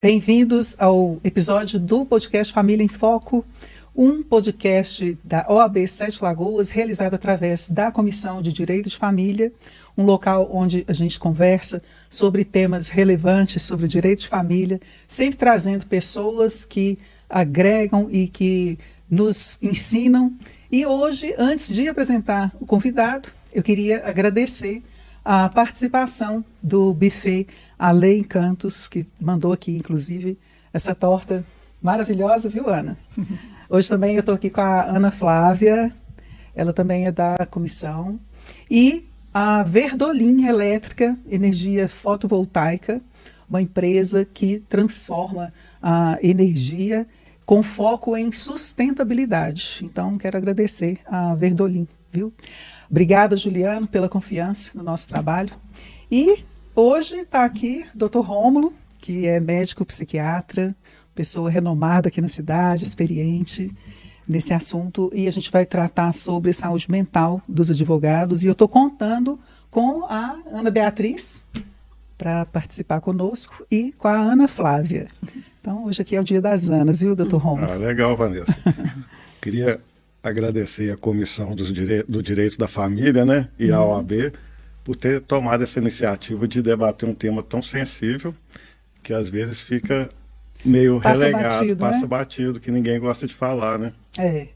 Bem-vindos ao episódio do podcast Família em Foco, um podcast da OAB Sete Lagoas, realizado através da Comissão de Direito de Família, um local onde a gente conversa sobre temas relevantes sobre o direito de família, sempre trazendo pessoas que agregam e que nos ensinam. E hoje, antes de apresentar o convidado, eu queria agradecer a participação do buffet Ale Encantos, que mandou aqui, inclusive, essa torta maravilhosa, viu, Ana? Hoje também eu estou aqui com a Ana Flávia, ela também é da comissão, e a Verdolin Elétrica, energia fotovoltaica, uma empresa que transforma a energia com foco em sustentabilidade. Então, quero agradecer a Verdolin, viu? Obrigada, Juliano, pela confiança no nosso trabalho. E hoje está aqui o Dr. Rômulo, que é médico psiquiatra, pessoa renomada aqui na cidade, experiente nesse assunto, e a gente vai tratar sobre saúde mental dos advogados. E eu estou contando com a Ana Beatriz para participar conosco e com a Ana Flávia. Então, hoje aqui é o dia das Anas, viu, Dr. Rômulo? Legal, Vanessa. Queria agradecer a Comissão do Direito da Família, né, e a OAB por ter tomado essa iniciativa de debater um tema tão sensível que às vezes fica meio relegado, passa batido, que ninguém gosta de falar, né? É.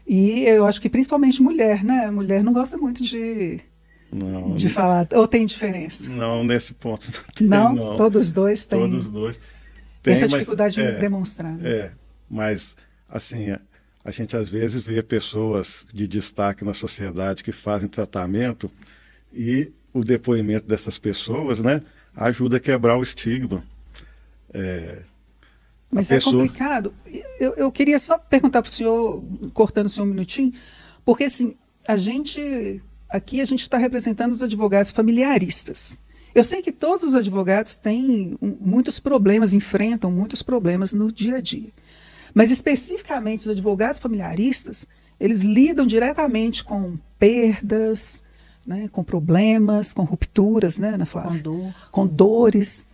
E eu acho que principalmente mulher, né? Mulher não gosta muito de falar. Ou tem diferença? Não, nesse ponto não tem, não. Todos dois têm. Todos dois tem essa dificuldade de demonstrar. Né? Mas assim, a gente às vezes vê pessoas de destaque na sociedade que fazem tratamento e o depoimento dessas pessoas, né, ajuda a quebrar o estigma. Mas é complicado. Eu queria só perguntar para o senhor, cortando o senhor um minutinho, porque assim, a gente está representando os advogados familiaristas. Eu sei que todos os advogados têm muitos problemas, enfrentam muitos problemas no dia a dia. Mas especificamente os advogados familiaristas, eles lidam diretamente com perdas, né, com problemas, com rupturas, né, Ana Flávia? Com dores.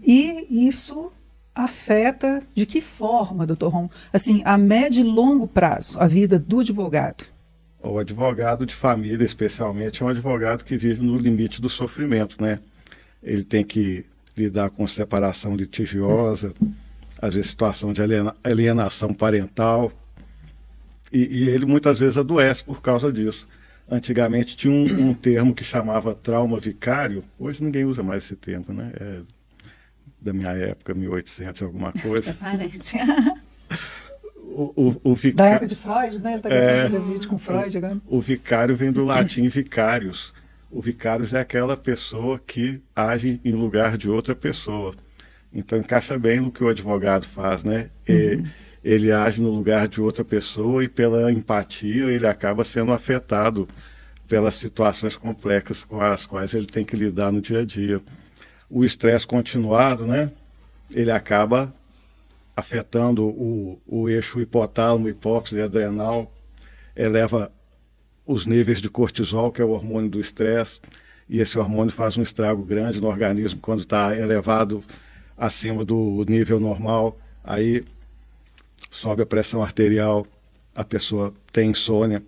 E isso afeta de que forma, doutor Rom? Assim, a médio e longo prazo, a vida do advogado. O advogado de família, especialmente, é um advogado que vive no limite do sofrimento, né? Ele tem que lidar com separação litigiosa, às vezes situação de alienação parental, e ele muitas vezes adoece por causa disso. Antigamente tinha um termo que chamava trauma vicário, hoje ninguém usa mais esse termo, né? É da minha época, 1800 alguma coisa. Parece. Da época de Freud, né? Ele está começando a fazer vídeo com Freud agora. O vicário vem do latim vicarius. O vicarius é aquela pessoa que age em lugar de outra pessoa. Então encaixa bem no que o advogado faz, né? Ele age no lugar de outra pessoa e pela empatia ele acaba sendo afetado pelas situações complexas com as quais ele tem que lidar no dia a dia. O estresse continuado, né? Ele acaba afetando o eixo hipotálamo, hipófise e adrenal, eleva os níveis de cortisol, que é o hormônio do estresse, e esse hormônio faz um estrago grande no organismo quando está elevado acima do nível normal. Aí sobe a pressão arterial, a pessoa tem insônia,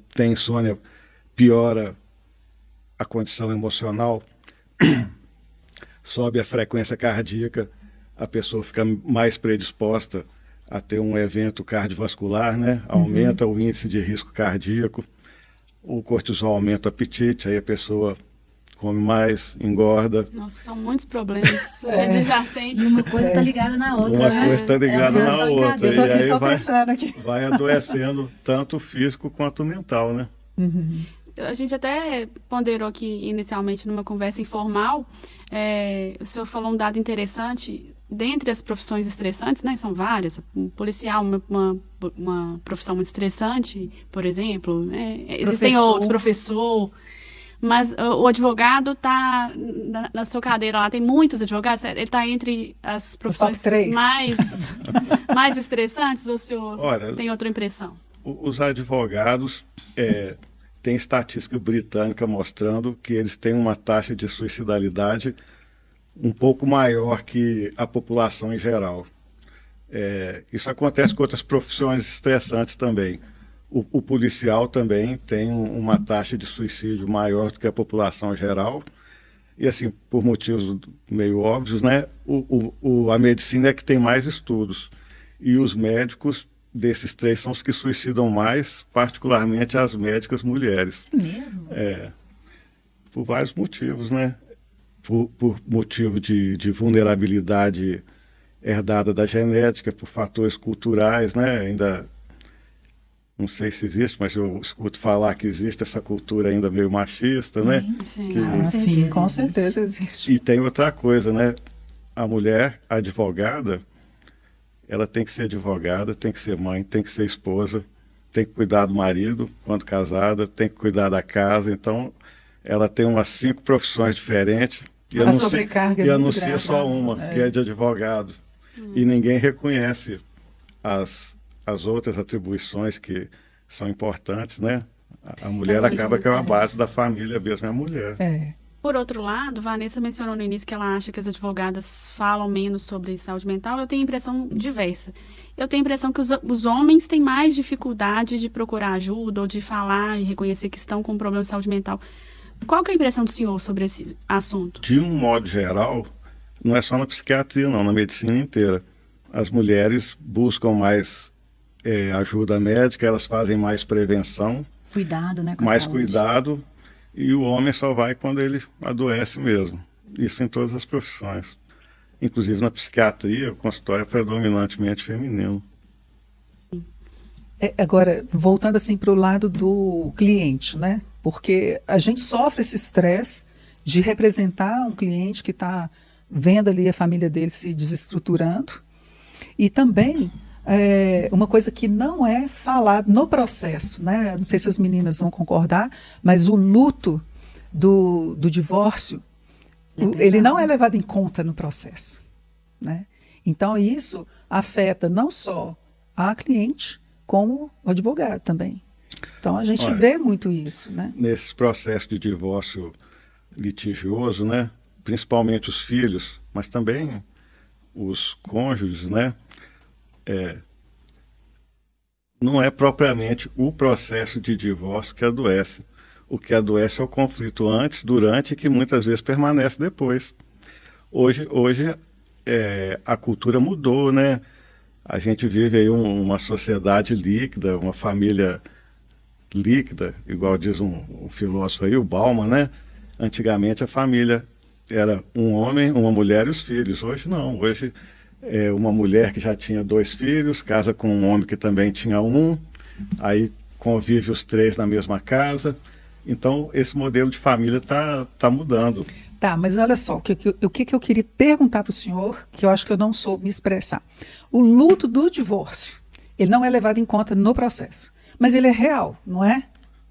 piora a condição emocional, sobe a frequência cardíaca, a pessoa fica mais predisposta a ter um evento cardiovascular, né? Aumenta o índice de risco cardíaco, o cortisol aumenta o apetite, aí a pessoa come mais, engorda. Nossa, são muitos problemas adjacentes. E uma coisa está ligada na outra. Uma coisa está ligada na outra. Eu estou aqui só vai, pensando aqui. Vai adoecendo tanto o físico quanto o mental, né? A gente até ponderou aqui inicialmente numa conversa informal, o senhor falou um dado interessante, dentre as profissões estressantes, né, são várias, um policial, uma profissão muito estressante, por exemplo, existem outros, professor, mas o advogado está na sua cadeira lá, tem muitos advogados, ele está entre as profissões mais estressantes, ou o senhor tem outra impressão? Os advogados têm estatística britânica mostrando que eles têm uma taxa de suicidalidade um pouco maior que a população em geral. Isso acontece com outras profissões estressantes também. O policial também tem uma taxa de suicídio maior do que a população geral. E assim, por motivos meio óbvios, né? A medicina é que tem mais estudos. E os médicos desses três são os que suicidam mais, particularmente as médicas mulheres. Mesmo? Por vários motivos, né? Por motivo de vulnerabilidade herdada da genética, por fatores culturais, né? Ainda não sei se existe, mas eu escuto falar que existe essa cultura ainda meio machista, né? Sim. Sim, com certeza existe. E tem outra coisa, né? A mulher advogada, ela tem que ser advogada, tem que ser mãe, tem que ser esposa, tem que cuidar do marido quando casada, tem que cuidar da casa. Então, ela tem umas 5 profissões diferentes. E a sobrecarga é muito anuncia grande, só uma, que é de advogado. E ninguém reconhece as outras atribuições que são importantes, né? A mulher acaba que é uma base da família mesmo, é a mulher. Por outro lado, Vanessa mencionou no início que ela acha que as advogadas falam menos sobre saúde mental. Eu tenho a impressão diversa. Eu tenho a impressão que os homens têm mais dificuldade de procurar ajuda ou de falar e reconhecer que estão com um problema de saúde mental. Qual que é a impressão do senhor sobre esse assunto? De um modo geral, não é só na psiquiatria, não, na medicina inteira. As mulheres buscam mais ajuda médica, elas fazem mais prevenção. Cuidado, né? Com a mais saúde. Cuidado, e o homem só vai quando ele adoece mesmo. Isso em todas as profissões. Inclusive na psiquiatria, o consultório é predominantemente feminino. Agora, voltando assim para o lado do cliente, né? Porque a gente sofre esse estresse de representar um cliente que está vendo ali a família dele se desestruturando. E também uma coisa que não é falada no processo, né? Não sei se as meninas vão concordar, mas o luto do divórcio, ele não é levado em conta no processo, né? Então isso afeta não só a cliente, como o advogado também. Então a gente vê muito isso, né? Nesse processo de divórcio litigioso, né? Principalmente os filhos, mas também os cônjuges, né? Não é propriamente o processo de divórcio que adoece. O que adoece é o conflito antes, durante e que muitas vezes permanece depois. Hoje a cultura mudou, né? A gente vive aí uma sociedade líquida, uma família líquida, igual diz um filósofo aí, o Bauman, né? Antigamente a família era um homem, uma mulher e os filhos. Hoje não, hoje é uma mulher que já tinha 2 filhos, casa com um homem que também tinha 1, aí convive os 3 na mesma casa. Então esse modelo de família tá mudando. Tá, mas olha só, o que eu queria perguntar para o senhor, que eu acho que eu não soube me expressar. O luto do divórcio, ele não é levado em conta no processo, mas ele é real, não é?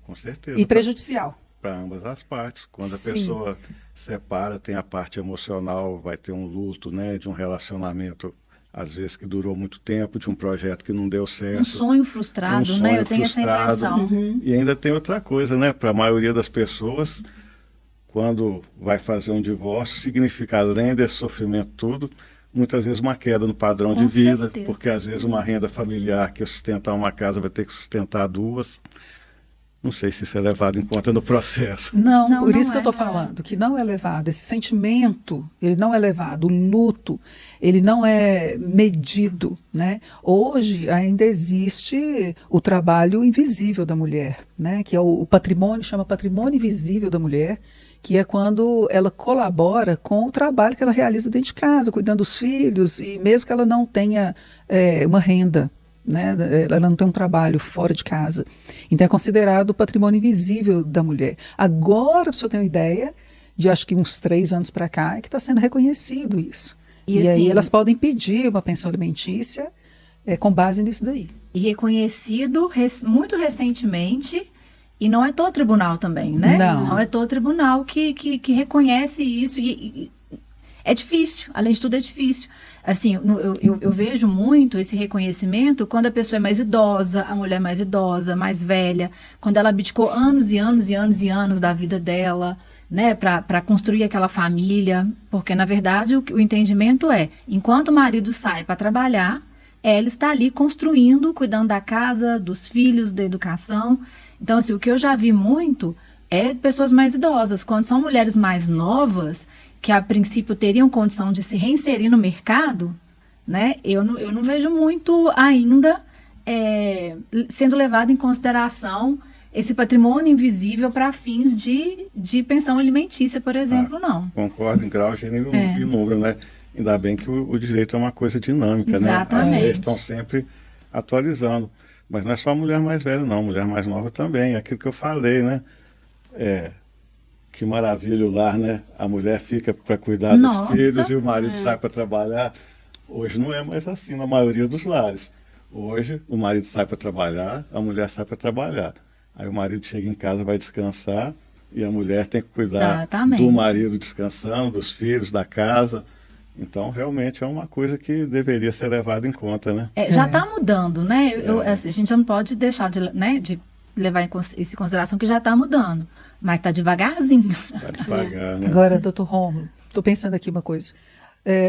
Com certeza. E prejudicial. Para ambas as partes. Quando a Sim. pessoa separa, tem a parte emocional, vai ter um luto, né, de um relacionamento, às vezes que durou muito tempo, de um projeto que não deu certo. Um sonho frustrado, né? Eu tenho essa impressão. E ainda tem outra coisa, né? Para a maioria das pessoas, quando vai fazer um divórcio, significa, além desse sofrimento todo, muitas vezes uma queda no padrão de vida, certeza. porque às vezes uma renda familiar que sustentar uma casa vai ter que sustentar 2. Não sei se isso é levado em conta no processo. Não, por não isso que eu estou é. falando, que não é levado. Esse sentimento, ele não é levado. O luto, ele não é medido, né? Hoje ainda existe o trabalho invisível da mulher, né? Que é o patrimônio, chama patrimônio invisível da mulher, que é quando ela colabora com o trabalho que ela realiza dentro de casa, cuidando dos filhos, e mesmo que ela não tenha uma renda, né? Ela não tem um trabalho fora de casa. Então é considerado o patrimônio invisível da mulher. Agora, para você ter uma ideia, de acho que uns 3 anos para cá, é que está sendo reconhecido isso. E assim, aí elas podem pedir uma pensão alimentícia com base nisso daí. E reconhecido muito recentemente, e não é todo tribunal também, né? Não é todo tribunal que reconhece isso. E é difícil, além de tudo é difícil. Assim, eu vejo muito esse reconhecimento quando a pessoa é mais idosa, a mulher mais idosa, mais velha, quando ela abdicou anos e anos e anos e anos da vida dela, né, para construir aquela família, porque na verdade o entendimento é, enquanto o marido sai para trabalhar, ela está ali construindo, cuidando da casa, dos filhos, da educação. Então, assim, o que eu já vi muito é pessoas mais idosas. Quando são mulheres mais novas, que a princípio teriam condição de se reinserir no mercado, né? Eu não vejo muito ainda sendo levado em consideração esse patrimônio invisível para fins de pensão alimentícia, por exemplo, não. Concordo em grau, gênero e número, né? Ainda bem que o direito é uma coisa dinâmica, Exatamente. né? As leis estão sempre atualizando. Mas não é só a mulher mais velha, não. Mulher mais nova também. Aquilo que eu falei, né? Que maravilha o lar, né? A mulher fica para cuidar dos filhos e o marido sai para trabalhar. Hoje não é mais assim na maioria dos lares. Hoje o marido sai para trabalhar, a mulher sai para trabalhar. Aí o marido chega em casa, vai descansar e a mulher tem que cuidar do marido descansando, dos filhos, da casa. Então, realmente é uma coisa que deveria ser levada em conta, né? Já está mudando, né? Assim, a gente já não pode deixar de levar isso em consideração que já está mudando. Mas está devagarzinho. Está devagar, né? Agora, doutor Rômulo, estou pensando aqui uma coisa.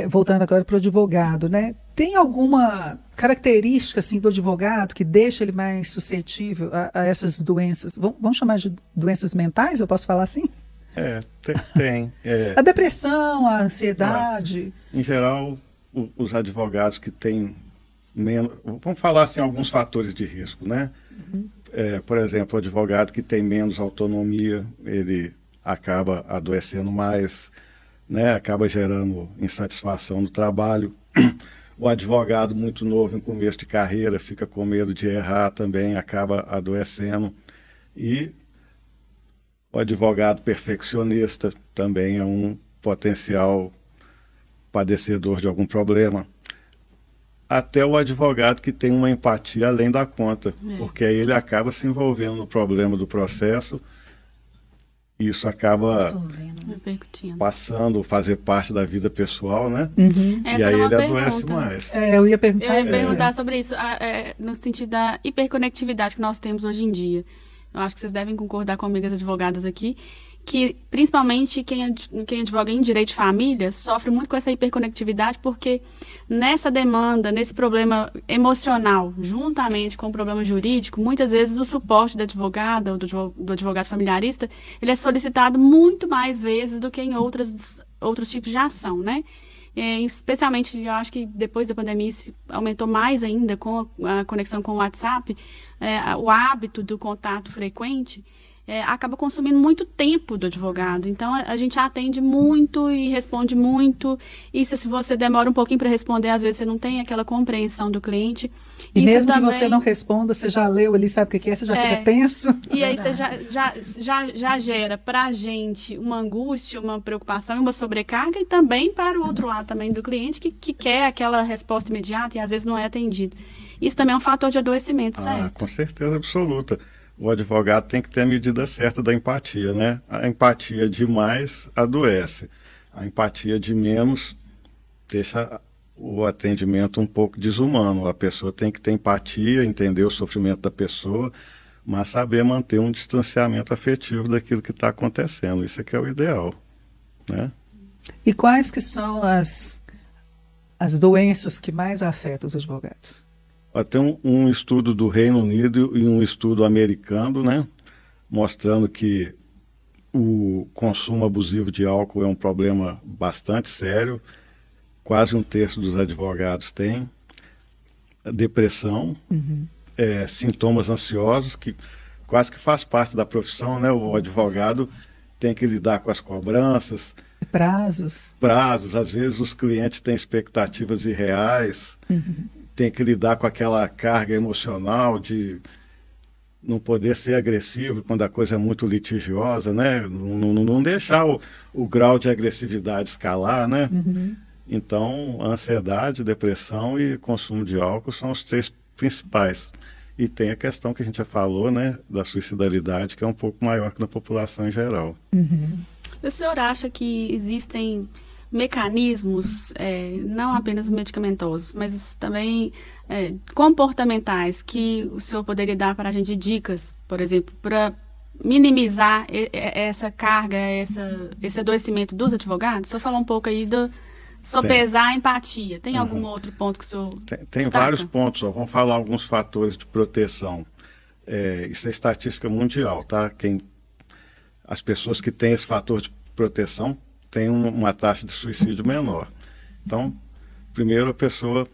Voltando agora para o advogado, né? Tem alguma característica assim, do advogado que deixa ele mais suscetível a essas doenças? Vamos chamar de doenças mentais, eu posso falar assim? Tem. A depressão, a ansiedade. Em geral, os advogados que têm menos... Vamos falar assim, alguns fatores de risco, né? Uhum. Por exemplo, o advogado que tem menos autonomia, ele acaba adoecendo mais, né? Acaba gerando insatisfação no trabalho. O advogado muito novo em começo de carreira fica com medo de errar também, acaba adoecendo. E o advogado perfeccionista também é um potencial padecedor de algum problema. Até o advogado que tem uma empatia além da conta, porque aí ele acaba se envolvendo no problema do processo. Isso acaba passando, fazer parte da vida pessoal, né? Uhum. E aí ele adoece mais. Eu ia perguntar sobre isso, no sentido da hiperconectividade que nós temos hoje em dia. Eu acho que vocês devem concordar comigo, as advogadas aqui, que principalmente quem advoga em direito de família sofre muito com essa hiperconectividade, porque nessa demanda, nesse problema emocional, juntamente com o problema jurídico, muitas vezes o suporte da advogada ou do advogado familiarista, ele é solicitado muito mais vezes do que em outros tipos de ação, né? Especialmente, eu acho que depois da pandemia isso aumentou mais ainda com a conexão com o WhatsApp, o hábito do contato frequente acaba consumindo muito tempo do advogado. Então, a gente atende muito e responde muito. E se você demora um pouquinho para responder, às vezes você não tem aquela compreensão do cliente. E isso mesmo também... que você não responda, você já leu ali, sabe o que é, você já fica tenso. E aí você já gera para a gente uma angústia, uma preocupação, uma sobrecarga, e também para o outro lado também do cliente que quer aquela resposta imediata e às vezes não é atendido. Isso também é um fator de adoecimento, certo? Com certeza absoluta. O advogado tem que ter a medida certa da empatia, né? A empatia demais adoece. A empatia de menos deixa o atendimento um pouco desumano. A pessoa tem que ter empatia, entender o sofrimento da pessoa, mas saber manter um distanciamento afetivo daquilo que está acontecendo. Isso é que é o ideal, né? E quais que são as doenças que mais afetam os advogados? Tem um estudo do Reino Unido e um estudo americano, né, mostrando que o consumo abusivo de álcool é um problema bastante sério. Quase um terço dos advogados tem. Depressão, sintomas ansiosos, que quase que faz parte da profissão, né? O advogado tem que lidar com as cobranças. Prazos, às vezes os clientes têm expectativas irreais. Tem que lidar com aquela carga emocional de não poder ser agressivo quando a coisa é muito litigiosa, né? Não deixar o grau de agressividade escalar, né? Então, ansiedade, depressão e consumo de álcool são os três principais. E tem a questão que a gente já falou, né? Da suicidalidade, que é um pouco maior que na população em geral. O senhor acha que existem mecanismos, não apenas medicamentosos, mas também comportamentais, que o senhor poderia dar para a gente dicas, por exemplo, para minimizar essa carga, esse adoecimento dos advogados? O senhor falou um pouco aí Sopesar a empatia. Tem algum outro ponto que o senhor Tem destaca? vários pontos, ó. Vamos falar alguns fatores de proteção. Isso é estatística mundial, tá? As pessoas que têm esse fator de proteção têm uma taxa de suicídio menor. Então, primeiro, a pessoa,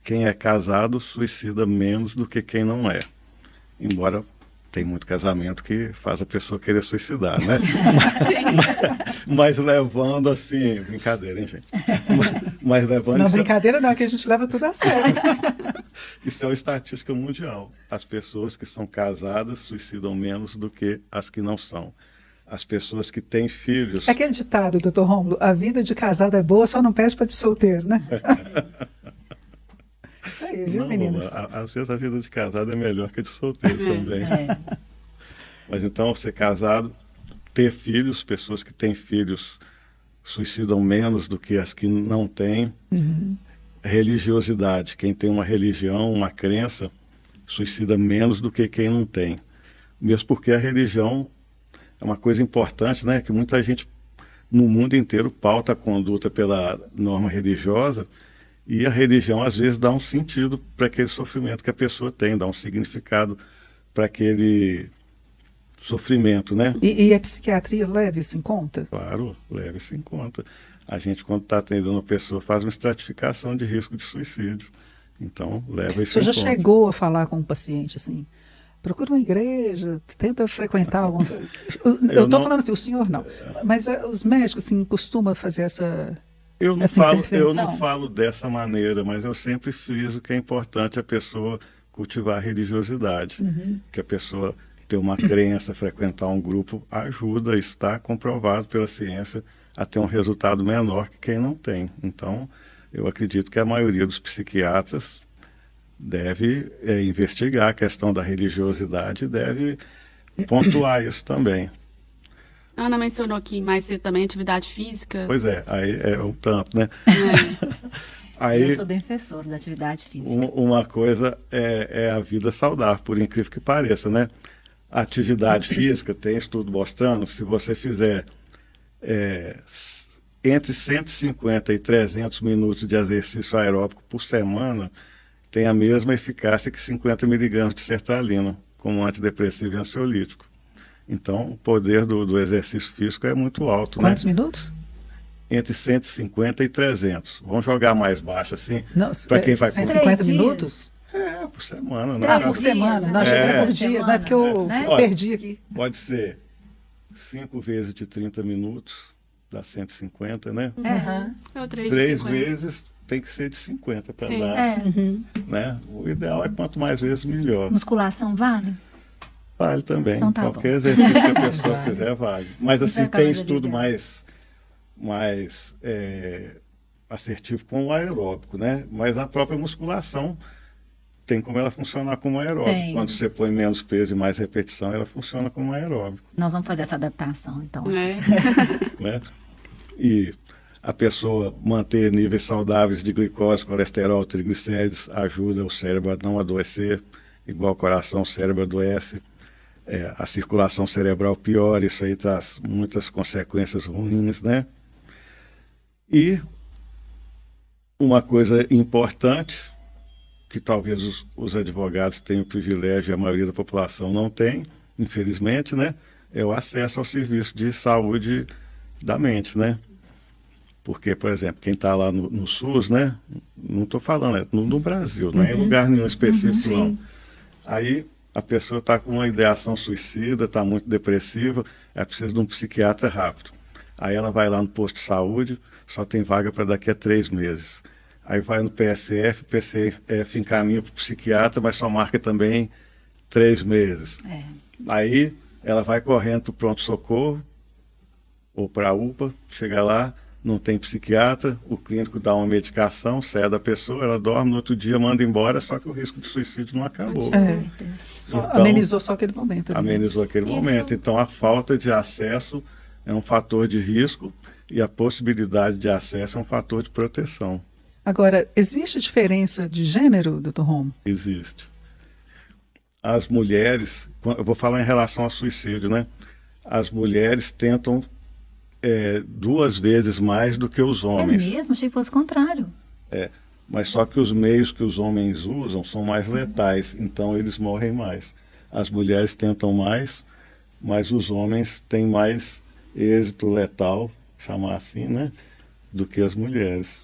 quem é casado, suicida menos do que quem não é. Embora tem muito casamento que faz a pessoa querer suicidar, né? mas levando assim, brincadeira, hein, gente? Mas levando Não, isso, brincadeira não, que a gente leva tudo a sério. isso é uma estatística mundial. As pessoas que são casadas suicidam menos do que as que não são. As pessoas que têm filhos... É aquele ditado, doutor Rômulo, a vida de casado é boa, só não pede para de solteiro, né? Isso aí, viu, Não, meninas? às vezes a vida de casado é melhor que a de solteiro também. Mas então, ser casado, ter filhos, pessoas que têm filhos suicidam menos do que as que não têm. Religiosidade, quem tem uma religião, uma crença, suicida menos do que quem não tem. Mesmo porque a religião é uma coisa importante, né? Que muita gente no mundo inteiro pauta a conduta pela norma religiosa, e a religião às vezes dá um sentido para aquele sofrimento que a pessoa tem, dá um significado para aquele sofrimento, né? E a psiquiatria leva isso em conta? Claro, leva isso em conta. A gente, quando está atendendo uma pessoa, faz uma estratificação de risco de suicídio. Então, leva isso Você em já conta. chegou a falar com um paciente assim? Procura uma igreja, tenta frequentar alguma coisa. Eu estou falando assim, o senhor não. Mas os médicos assim, costumam fazer essa Eu não intervenção? falo dessa maneira, mas eu sempre friso que é importante a pessoa cultivar a religiosidade. Que a pessoa ter uma crença, frequentar um grupo, ajuda, isso está comprovado pela ciência, a ter um resultado menor que quem não tem. Então, eu acredito que a maioria dos psiquiatras deve investigar a questão da religiosidade e deve pontuar isso também. Ana mencionou aqui mais cedo também atividade física. Pois é, aí é um tanto, né? Eu sou defensor da atividade física. Uma coisa é a vida saudável, por incrível que pareça, né? A atividade física, tem estudo mostrando, se você fizer entre 150 e 300 minutos de exercício aeróbico por semana, tem a mesma eficácia que 50 miligramas de sertralina, como antidepressivo e ansiolítico. Então, o poder do exercício físico é muito alto, Quantos né? minutos? Entre 150 e 300. Vamos jogar mais baixo, assim, Não, para quem vai... 150 3 minutos? por semana, né? Por semana. Nós dizemos por dia, não é porque eu perdi aqui. Pode ser 5 vezes de 30 minutos, dá 150, né? É o 3 3 vezes tem que ser de 50 para dar, né? O ideal é quanto mais vezes, melhor. Musculação vale? Vale também. Então tá Qualquer exercício que a pessoa fizer, vale. Mas assim, Então, tem estudo mais assertivo com o aeróbico, né? Mas a própria musculação tem como ela funcionar como aeróbico. Tem. Quando você põe menos peso e mais repetição, ela funciona como aeróbico. Nós vamos fazer essa adaptação, então. Né? E a pessoa manter níveis saudáveis de glicose, colesterol, triglicéridos, ajuda o cérebro a não adoecer, igual o coração, o cérebro adoece. A circulação cerebral piora, isso aí traz muitas consequências ruins, né? E uma coisa importante, que talvez os advogados tenham o privilégio e a maioria da população não tem, infelizmente, né? É o acesso ao serviço de saúde da mente, né? Porque, por exemplo, quem está lá no SUS, né? Não estou falando, no Brasil, não é em lugar nenhum específico, não. Aí a pessoa está com uma ideação suicida, está muito depressiva, é preciso de um psiquiatra rápido. Aí ela vai lá no posto de saúde, só tem vaga para daqui a 3 meses. Aí vai no PSF, o PSF encaminha para o psiquiatra, mas só marca também 3 meses. Aí ela vai correndo para o pronto-socorro ou para a UPA, chega lá, não tem psiquiatra, o clínico dá uma medicação, cede a pessoa, ela dorme, no outro dia manda embora, só que o risco de suicídio não acabou. Então, amenizou só aquele momento. Amenizou aquele momento. Então, a falta de acesso é um fator de risco e a possibilidade de acesso é um fator de proteção. Agora, existe diferença de gênero, doutor Romo? Existe. As mulheres, eu vou falar em relação ao suicídio, né? As mulheres tentam 2 vezes mais do que os É homens. mesmo? Achei que fosse o contrário. Mas só que os meios que os homens usam são mais letais, então eles morrem mais. As mulheres tentam mais, mas os homens têm mais êxito letal, chamar assim, né, do que as mulheres.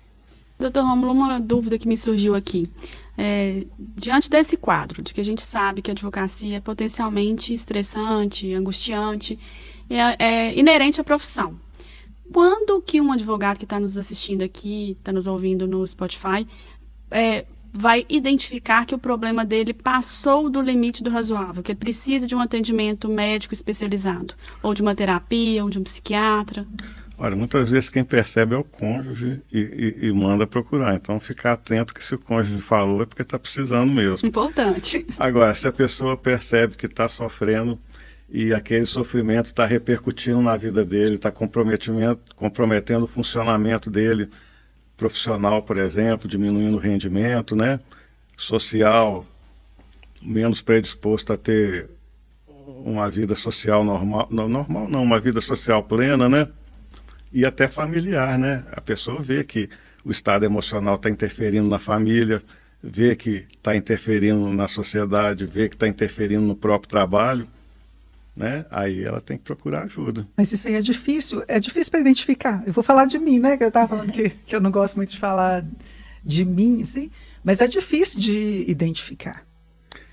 Doutor Rômulo, uma dúvida que me surgiu aqui. Diante desse quadro, de que a gente sabe que a advocacia é potencialmente estressante, angustiante, é inerente à profissão. Quando que um advogado que está nos assistindo aqui, está nos ouvindo no Spotify, vai identificar que o problema dele passou do limite do razoável, que ele precisa de um atendimento médico especializado, ou de uma terapia, ou de um psiquiatra? Olha, muitas vezes quem percebe é o cônjuge e manda procurar. Então, ficar atento que se o cônjuge falou é porque está precisando mesmo. Importante. Agora, se a pessoa percebe que está sofrendo e aquele sofrimento está repercutindo na vida dele, está comprometendo o funcionamento dele profissional, por exemplo, diminuindo o rendimento, né? Social, menos predisposto a ter uma vida social normal, normal não, uma vida social plena, né? E até familiar, né? A pessoa vê que o estado emocional está interferindo na família, vê que está interferindo na sociedade, vê que está interferindo no próprio trabalho, né? Aí ela tem que procurar ajuda. Mas isso aí é difícil para identificar. Eu vou falar de mim, né? Que eu estava falando que eu não gosto muito de falar de mim, assim, mas é difícil de identificar.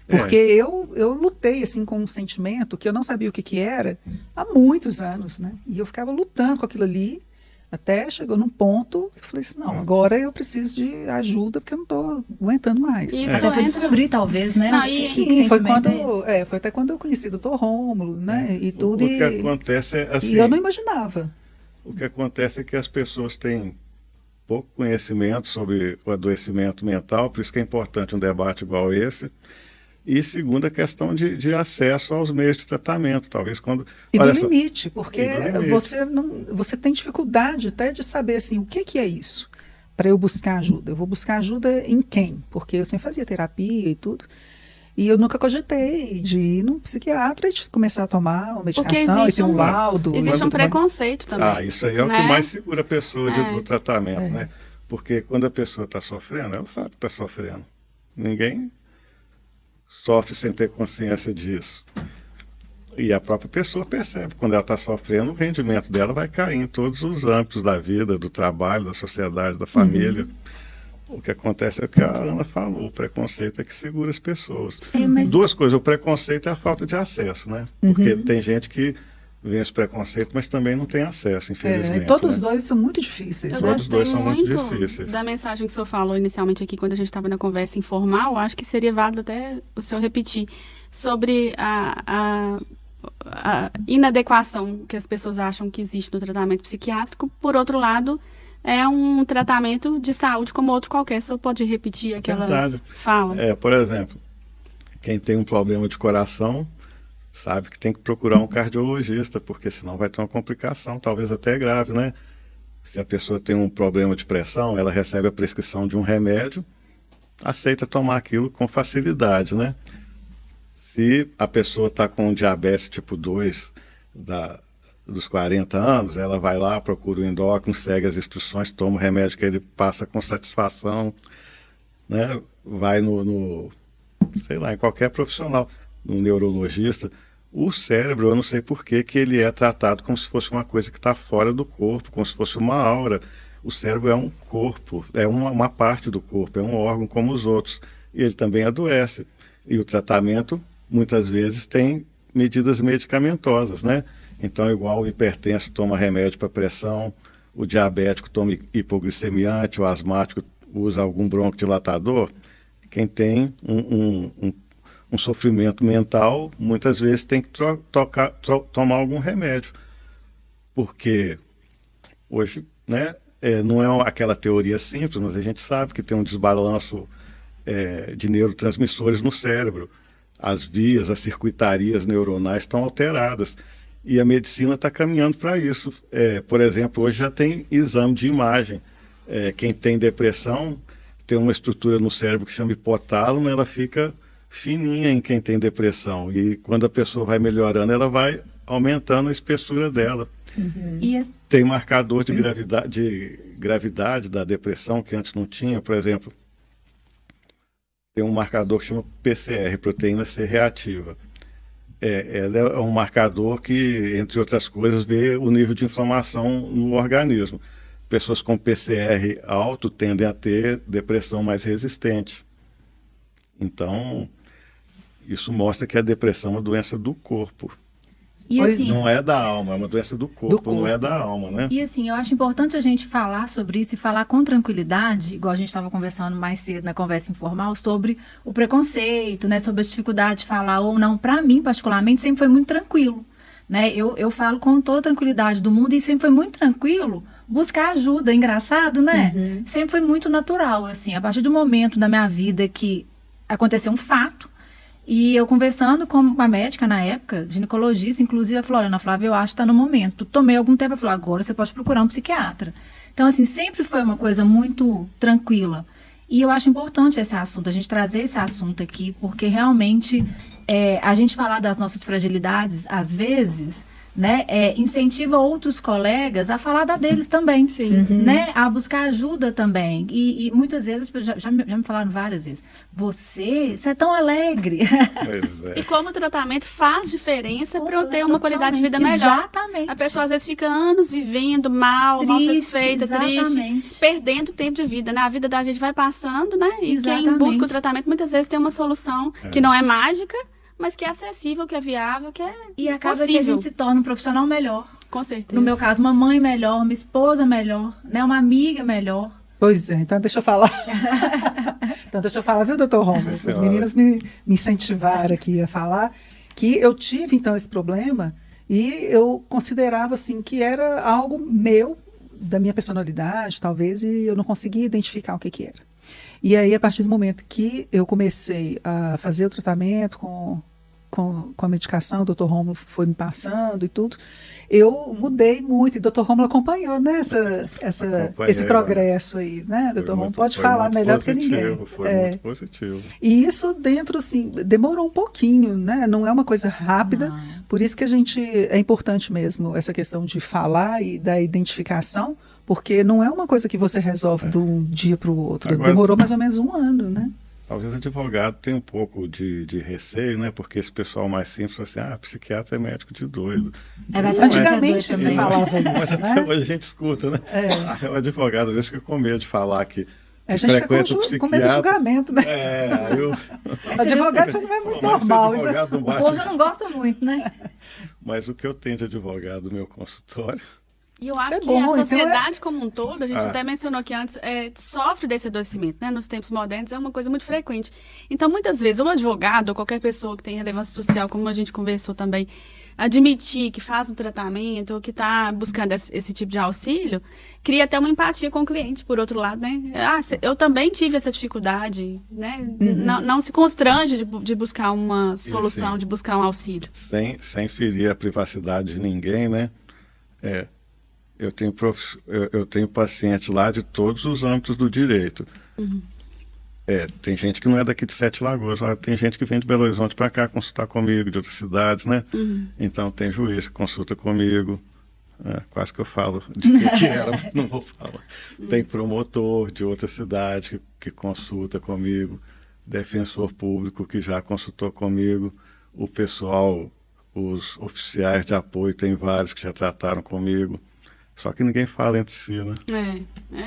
Porque eu lutei assim com um sentimento que eu não sabia o que era há muitos anos, né? E eu ficava lutando com aquilo ali, até chegou num ponto que eu falei assim, não, agora eu preciso de ajuda porque eu não estou aguentando mais. Isso Até para entra- descobrir, talvez, né? Não, Que Sim, foi sentimento é esse? foi até quando eu conheci o Dr. Rômulo, né? E tudo. O que acontece é assim, E eu não imaginava. o que acontece é que as pessoas têm pouco conhecimento sobre o adoecimento mental, por isso que é importante um debate igual esse. E segunda, a questão de acesso aos meios de tratamento, talvez quando... E olha do só, limite, porque E do limite. você tem dificuldade até de saber assim, o que é isso para eu buscar ajuda. Eu vou buscar ajuda em quem? Porque eu sempre fazia terapia e tudo. E eu nunca cogitei de ir num psiquiatra e de começar a tomar uma medicação e ter um laudo. e Existe um tudo mais. preconceito também. isso aí é o né? que mais segura a pessoa do tratamento, né? Porque quando a pessoa está sofrendo, ela sabe que está sofrendo. Ninguém sofre sem ter consciência disso. E a própria pessoa percebe, quando ela está sofrendo, o rendimento dela vai cair em todos os âmbitos da vida, do trabalho, da sociedade, da família. O que acontece é o que a Ana falou, o preconceito é que segura as pessoas. Mas- 2 coisas, o preconceito é a falta de acesso, né? Porque tem gente que vê esse preconceito, mas também não tem acesso, infelizmente. Todos os né? dois são muito difíceis. Eu né? Todos gostei dois são muito muito difíceis. da mensagem que o senhor falou inicialmente aqui, quando a gente estava na conversa informal. Acho que seria válido até o senhor repetir sobre a inadequação que as pessoas acham que existe no tratamento psiquiátrico. Por outro lado, é um tratamento de saúde como outro qualquer. O senhor pode repetir aquela Verdade. fala? Por exemplo, quem tem um problema de coração sabe que tem que procurar um cardiologista, porque senão vai ter uma complicação, talvez até grave, né? Se a pessoa tem um problema de pressão, ela recebe a prescrição de um remédio, aceita tomar aquilo com facilidade, né? Se a pessoa está com diabetes tipo 2 dos 40 anos, ela vai lá, procura o endócrino, segue as instruções, toma o remédio que ele passa com satisfação, né? Vai sei lá, em qualquer profissional, no neurologista. O cérebro, eu não sei por que ele é tratado como se fosse uma coisa que está fora do corpo, como se fosse uma aura. O cérebro é um corpo, é uma parte do corpo, é um órgão como os outros. E ele também adoece. E o tratamento, muitas vezes, tem medidas medicamentosas, né? Então, igual o hipertenso toma remédio para pressão, o diabético toma hipoglicemiante, o asmático usa algum broncodilatador. Quem tem um sofrimento mental, muitas vezes tem que tomar algum remédio. Porque hoje, né, não é aquela teoria simples, mas a gente sabe que tem um desbalanço de neurotransmissores no cérebro. As vias, as circuitarias neuronais estão alteradas. E a medicina está caminhando para isso. Por exemplo, hoje já tem exame de imagem. Quem tem depressão tem uma estrutura no cérebro que chama hipotálamo, ela fica fininha em quem tem depressão. E quando a pessoa vai melhorando, ela vai aumentando a espessura dela. E Tem marcador de gravidade da depressão que antes não tinha, por exemplo, tem um marcador que chama PCR, proteína C reativa. Ela é um marcador que, entre outras coisas, vê o nível de inflamação no organismo. Pessoas com PCR alto tendem a ter depressão mais resistente. Então, isso mostra que a depressão é uma doença do corpo. E Pois assim, Não é da alma, é uma doença do corpo, não é da alma, né? E assim, eu acho importante a gente falar sobre isso e falar com tranquilidade, igual a gente estava conversando mais cedo na conversa informal, sobre o preconceito, né, sobre a dificuldade de falar ou não. Para mim, particularmente, sempre foi muito tranquilo, né? Eu falo com toda a tranquilidade do mundo e sempre foi muito tranquilo buscar ajuda. Engraçado, né? Sempre foi muito natural, assim. A partir do momento da minha vida que aconteceu um fato, e eu conversando com uma médica na época, ginecologista, inclusive, ela falou: olha, Ana Flávia, eu acho que está no momento. Tomei algum tempo, ela falou: agora você pode procurar um psiquiatra. Então, assim, sempre foi uma coisa muito tranquila. E eu acho importante esse assunto, a gente trazer esse assunto aqui, porque realmente a gente falar das nossas fragilidades, às vezes, né, incentiva outros colegas a falar da deles também. Sim. Né, a buscar ajuda também. E muitas vezes, já me falaram várias vezes, você é tão alegre. Pois E é. como o tratamento faz diferença para eu ter uma qualidade de vida melhor. Exatamente. A pessoa às vezes fica anos vivendo mal Triste, satisfeita, exatamente. triste, perdendo tempo de vida, né? A vida da gente vai passando, né? E quem Exatamente. busca o tratamento muitas vezes tem uma solução que não é mágica, mas que é acessível, que é viável, que é E acaba que a possível. gente se torna um profissional melhor. Com certeza. No meu caso, uma mãe melhor, uma esposa melhor, né, uma amiga melhor. Pois é, então deixa eu falar. Então deixa eu falar, viu, doutor Romulo? As meninas me incentivaram aqui a falar que eu tive, então, esse problema e eu considerava, assim, que era algo meu, da minha personalidade, talvez, e eu não conseguia identificar o que era. E aí, a partir do momento que eu comecei a fazer o tratamento com a medicação, o doutor Romulo foi me passando e tudo, eu mudei muito, e o doutor Romulo acompanhou, né, esse progresso aí, né, doutor Romulo? Pode falar melhor do que ninguém. Foi muito positivo. E isso dentro, assim, demorou um pouquinho, né, não é uma coisa rápida, por isso que é importante mesmo essa questão de falar e da identificação, porque não é uma coisa que você resolve de um dia para o outro. Agora, demorou mais ou menos um ano, né? Talvez o advogado tenha um pouco de receio, né? Porque esse pessoal mais simples fala assim: psiquiatra é médico de doido. Antigamente se falava Mas isso, até né? hoje a gente escuta, né? O advogado, às vezes, fica com medo de falar que A gente fica com medo de julgamento, né? Advogado já não é muito normal. Advogado O povo já não gosta muito, né? Mas o que eu tenho de advogado no meu consultório... E eu acho é que bom, a então sociedade como um todo, a gente até mencionou aqui antes, sofre desse adoecimento, né? Nos tempos modernos é uma coisa muito frequente. Então, muitas vezes, o advogado ou qualquer pessoa que tem relevância social, como a gente conversou também, admitir que faz um tratamento ou que está buscando esse tipo de auxílio, cria até uma empatia com o cliente, por outro lado, né? Eu também tive essa dificuldade, né? Não se constrange de buscar uma solução, de buscar um auxílio. Sem ferir a privacidade de ninguém, né? Eu tenho pacientes lá de todos os âmbitos do direito. Tem gente que não é daqui de Sete Lagoas, tem gente que vem de Belo Horizonte para cá consultar comigo, de outras cidades, né? Então tem juiz que consulta comigo, quase que eu falo de que era, mas não vou falar. Tem promotor de outra cidade que consulta comigo, defensor público que já consultou comigo, o pessoal, os oficiais de apoio, tem vários que já trataram comigo. Só que ninguém fala entre si, né?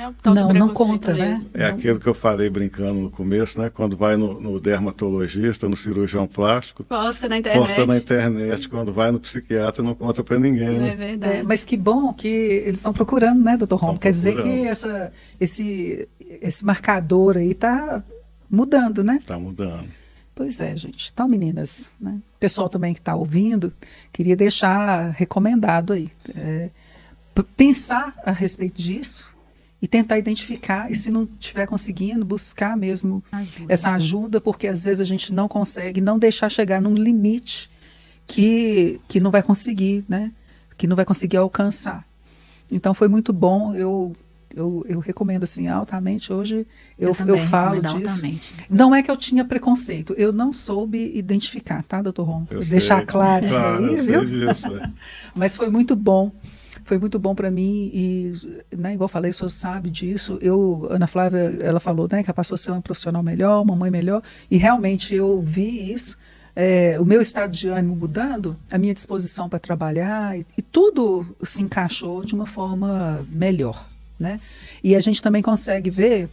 O tal do não conta, mesmo. né? Aquilo que eu falei brincando no começo, né? Quando vai no dermatologista, no cirurgião plástico, Posta na internet. Quando vai no psiquiatra, não conta para ninguém, né? É verdade. Mas que bom que eles estão procurando, né, doutor Romulo? Quer dizer que esse marcador aí está mudando, né? Está mudando. Pois é, gente. Então, meninas, né? Pessoal também que está ouvindo, queria deixar recomendado aí. Pensar a respeito disso e tentar identificar, e se não estiver conseguindo, buscar mesmo essa ajuda, porque às vezes a gente não consegue, não deixar chegar num limite que não vai conseguir, né? Que não vai conseguir alcançar. Então foi muito bom, eu recomendo assim altamente, hoje eu falo disso. Altamente. Não é que eu tinha preconceito, eu não soube identificar, tá, doutor Romulo? Deixar claro isso aí, viu? Disso, Mas foi muito bom foi muito bom para mim e, né, igual eu falei, o senhor sabe disso. Ana Flávia, ela falou, né, que ela passou a ser uma profissional melhor, uma mãe melhor, e realmente eu vi isso. O meu estado de ânimo mudando, a minha disposição para trabalhar, e tudo se encaixou de uma forma melhor, né? E a gente também consegue ver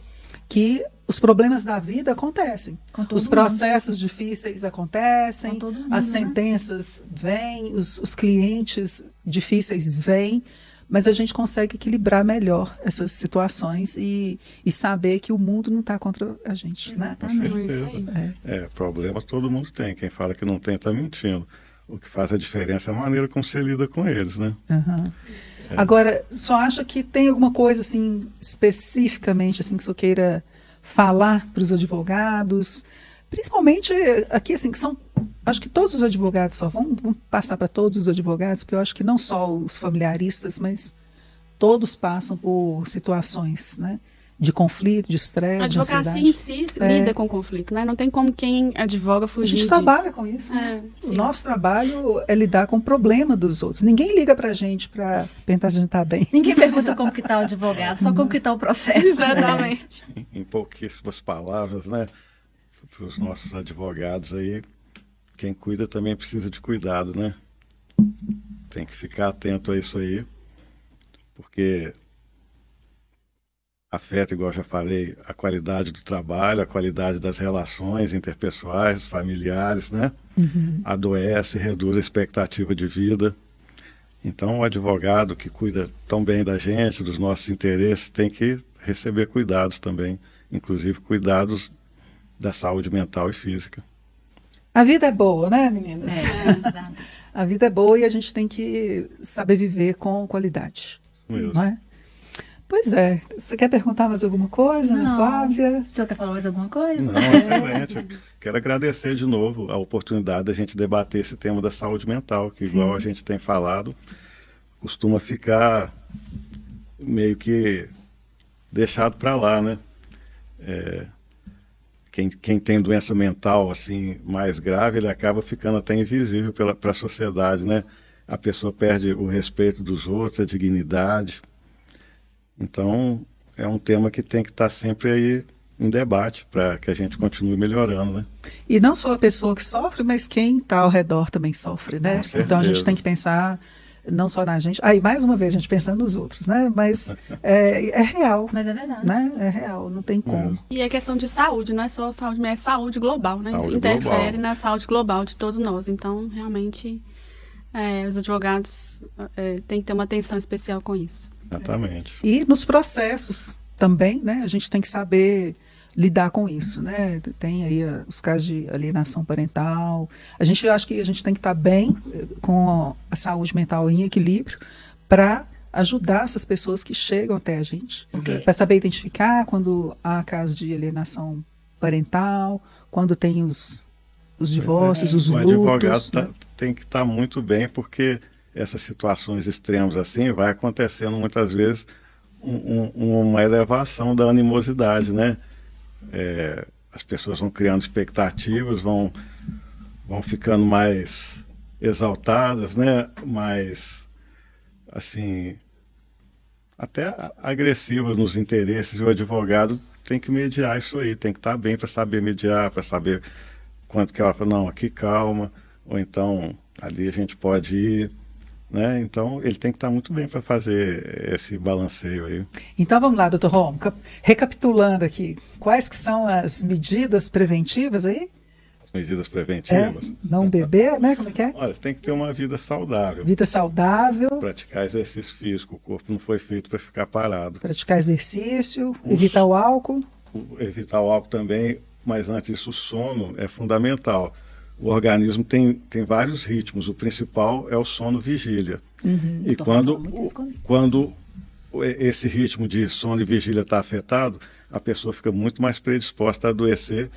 que os problemas da vida acontecem, os processos difíceis acontecem, as sentenças vêm, os clientes difíceis vêm, mas a gente consegue equilibrar melhor essas situações e saber que o mundo não está contra a gente. Exatamente. Com certeza. Problema todo mundo tem. Quem fala que não tem está mentindo. O que faz a diferença é a maneira como você lida com eles, né? Uhum. Agora, só acha que tem alguma coisa assim, especificamente, assim, que o senhor queira falar para os advogados? Principalmente aqui, assim, que são... Acho que todos os advogados só vão passar para todos os advogados, porque eu acho que não só os familiaristas, mas todos passam por situações, né, de conflito, de estresse, de ansiedade. A advocacia em si lida com conflito, né? Não tem como quem advoga fugir disso. A gente trabalha com isso. O nosso trabalho é lidar com o problema dos outros. Ninguém liga para a gente para perguntar se a gente está bem. Ninguém pergunta como que está o advogado, só como que está o processo. Exatamente. Em pouquíssimas palavras, né? Para os nossos advogados aí, quem cuida também precisa de cuidado, né? Tem que ficar atento a isso aí, porque afeta, igual já falei, a qualidade do trabalho, a qualidade das relações interpessoais, familiares, né? Uhum. Adoece, reduz a expectativa de vida. Então, o advogado que cuida tão bem da gente, dos nossos interesses, tem que receber cuidados também, inclusive cuidados da saúde mental e física. A vida é boa, né, meninas? A vida é boa e a gente tem que saber viver com qualidade. Mesmo. Não é? Pois é. Você quer perguntar mais alguma coisa, Ana Flávia? O senhor quer falar mais alguma coisa? Não, excelente. Eu quero agradecer de novo a oportunidade da gente debater esse tema da saúde mental, que igual a gente tem falado, costuma ficar meio que deixado para lá, né? Quem tem doença mental assim mais grave, ele acaba ficando até invisível para a sociedade, né? A pessoa perde o respeito dos outros, a dignidade. Então, é um tema que tem que estar sempre aí em debate para que a gente continue melhorando, né? E não só a pessoa que sofre, mas quem está ao redor também sofre, né? Então a gente tem que pensar não só na gente. Aí, mais uma vez, a gente pensando nos outros, né? Mas é real. Mas é verdade. Né? É real, não tem como. E é questão de saúde, não é só saúde, mas é saúde global, né? Saúde interfere global. na saúde global de todos nós. Então, realmente, os advogados têm que ter uma atenção especial com isso. Exatamente. E nos processos também, né? A gente tem que saber lidar com isso, né? Tem aí os casos de alienação parental. Eu acho que a gente tem que estar bem com a saúde mental em equilíbrio para ajudar essas pessoas que chegam até a gente, para saber identificar quando há casos de alienação parental, quando tem os divórcios, os lutos. O advogado tem que estar muito bem, porque essas situações extremas assim vai acontecendo muitas vezes uma elevação da animosidade, né? As pessoas vão criando expectativas, vão ficando mais exaltadas, né? Mais, assim, até agressivas nos interesses, e o advogado tem que mediar isso aí, tem que estar bem para saber mediar, para saber quando que ela fala, não, aqui calma, ou então ali a gente pode ir, né? Então ele tem que estar muito bem para fazer esse balanceio aí. Então vamos lá, doutor Romo, recapitulando aqui, quais que são as medidas preventivas aí? As medidas preventivas? Não beber, né? Como é que é? Olha, você tem que ter uma vida saudável. Vida saudável. Praticar exercício físico, o corpo não foi feito para ficar parado. Praticar exercício, evitar o álcool. Evitar o álcool também, mas antes disso o sono é fundamental. O organismo tem vários ritmos, o principal é o sono-vigília. E quando esse ritmo de sono e vigília está afetado, a pessoa fica muito mais predisposta a adoecer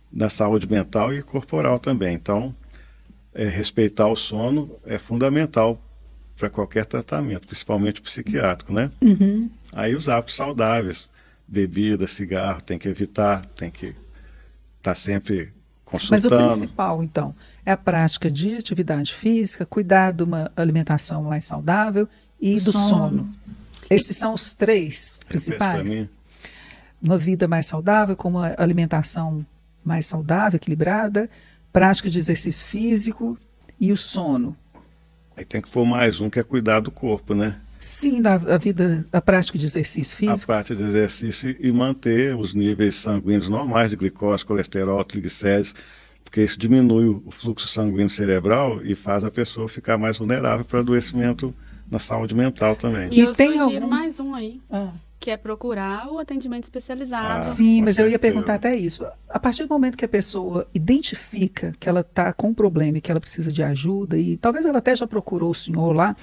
na saúde mental e corporal também. Então, respeitar o sono é fundamental para qualquer tratamento, principalmente psiquiátrico, né? Aí os hábitos saudáveis, bebida, cigarro, tem que evitar, tem que estar sempre consultando. Mas o principal, então, é a prática de atividade física, cuidar de uma alimentação mais saudável e do Sono. sono. Esses são os três principais. Repete pra mim. Uma vida mais saudável, com uma alimentação mais saudável, equilibrada, prática de exercício físico e o sono. Aí tem que pôr mais um, que é cuidar do corpo, né? Sim, a prática de exercício A físico. parte do exercício e manter os níveis sanguíneos normais de glicose, colesterol, triglicéridos, porque isso diminui o fluxo sanguíneo cerebral e faz a pessoa ficar mais vulnerável para adoecimento na saúde mental também. E eu tem sugiro algum- mais um aí, Ah. que é procurar o atendimento especializado. Sim, com mas eu ia certeza. perguntar até isso. A partir do momento que a pessoa identifica que ela está com um problema e que ela precisa de ajuda, e talvez ela até já procurou o senhor lá,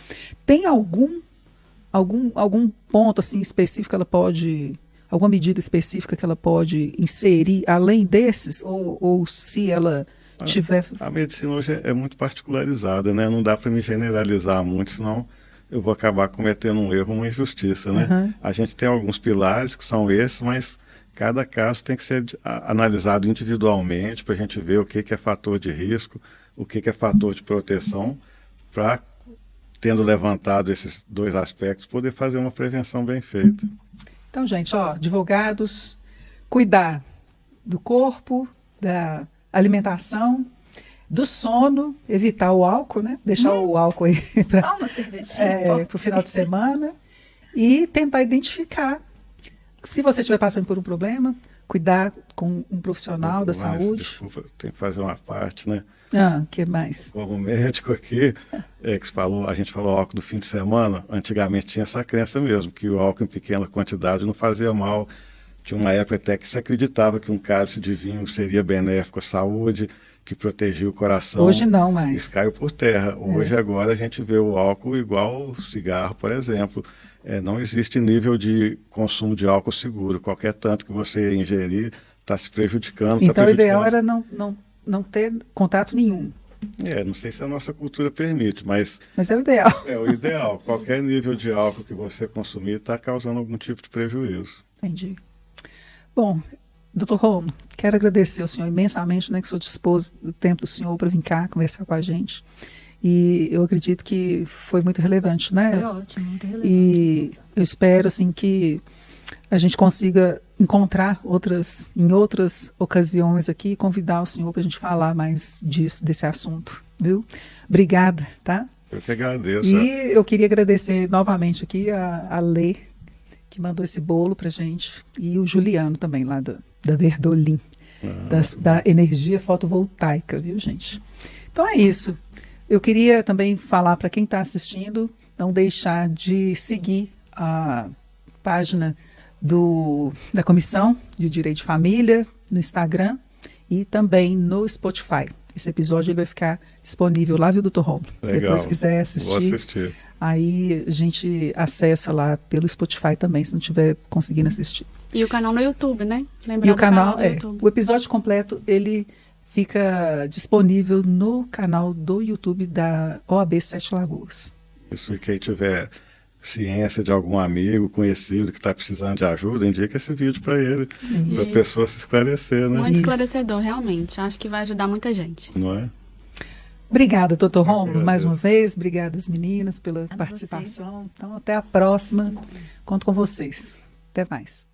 tem algum ponto assim específico que ela pode, alguma medida específica que ela pode inserir além desses? Ou se ela tiver... A medicina hoje é muito particularizada, né? Não dá para me generalizar muito, senão eu vou acabar cometendo um erro, uma injustiça, né? Uhum. A gente tem alguns pilares que são esses, mas cada caso tem que ser analisado individualmente para a gente ver o que é fator de risco, o que é fator de proteção, para, tendo levantado esses dois aspectos, poder fazer uma prevenção bem feita. Então, gente, ó, advogados, cuidar do corpo, da alimentação, do sono, evitar o álcool, né? Deixar o álcool aí para Só uma cervejinha. o final de semana e tentar identificar. Se você estiver passando por um problema, cuidar com um profissional da Mas, saúde. desculpa, tem que fazer uma parte, né? Que mais? Como médico aqui, a gente falou álcool do fim de semana, antigamente tinha essa crença mesmo, que o álcool em pequena quantidade não fazia mal. Tinha uma época até que se acreditava que um cálice de vinho seria benéfico à saúde, que protegia o coração. Hoje não mais. Isso caiu por terra. Hoje, agora, a gente vê o álcool igual o cigarro, por exemplo. Não existe nível de consumo de álcool seguro. Qualquer tanto que você ingerir está se prejudicando. Então, o ideal era não ter contato nenhum. Não sei se a nossa cultura permite, mas é o ideal. é o ideal. Qualquer nível de álcool que você consumir está causando algum tipo de prejuízo. Entendi. Bom, doutor Romo, quero agradecer ao senhor imensamente, né, que o senhor dispôs do tempo do senhor para vir cá conversar com a gente. E eu acredito que foi muito relevante, né? Foi ótimo, muito relevante. E eu espero, assim, que a gente consiga encontrar em outras ocasiões aqui e convidar o senhor para a gente falar mais desse assunto, viu? Obrigada, tá? Eu que agradeço. E eu queria agradecer novamente aqui a Lê, que mandou esse bolo pra gente, e o Juliano também, lá da Verdolim, da energia fotovoltaica, viu, gente? Então é isso. Eu queria também falar para quem está assistindo, não deixar de seguir a página da Comissão de Direito de Família no Instagram e também no Spotify. Esse episódio ele vai ficar disponível lá, viu, doutor Romo? Legal. Depois, se quiser Vou assistir, assistir. aí a gente acessa lá pelo Spotify também, se não estiver conseguindo assistir. E o canal no YouTube, né? Lembrar E o do canal, do YouTube. o episódio completo, ele fica disponível no canal do YouTube da OAB Sete Lagoas. Isso, e quem tiver ciência de algum amigo, conhecido que está precisando de ajuda, indica esse vídeo para ele, para a Isso. pessoa se esclarecer, né? Muito Isso. esclarecedor, realmente. Acho que vai ajudar muita gente. Não é? Obrigada, doutor Romulo, agradeço. mais uma vez. Obrigada às meninas pela A participação. Então, até a próxima. Conto com vocês. Até mais.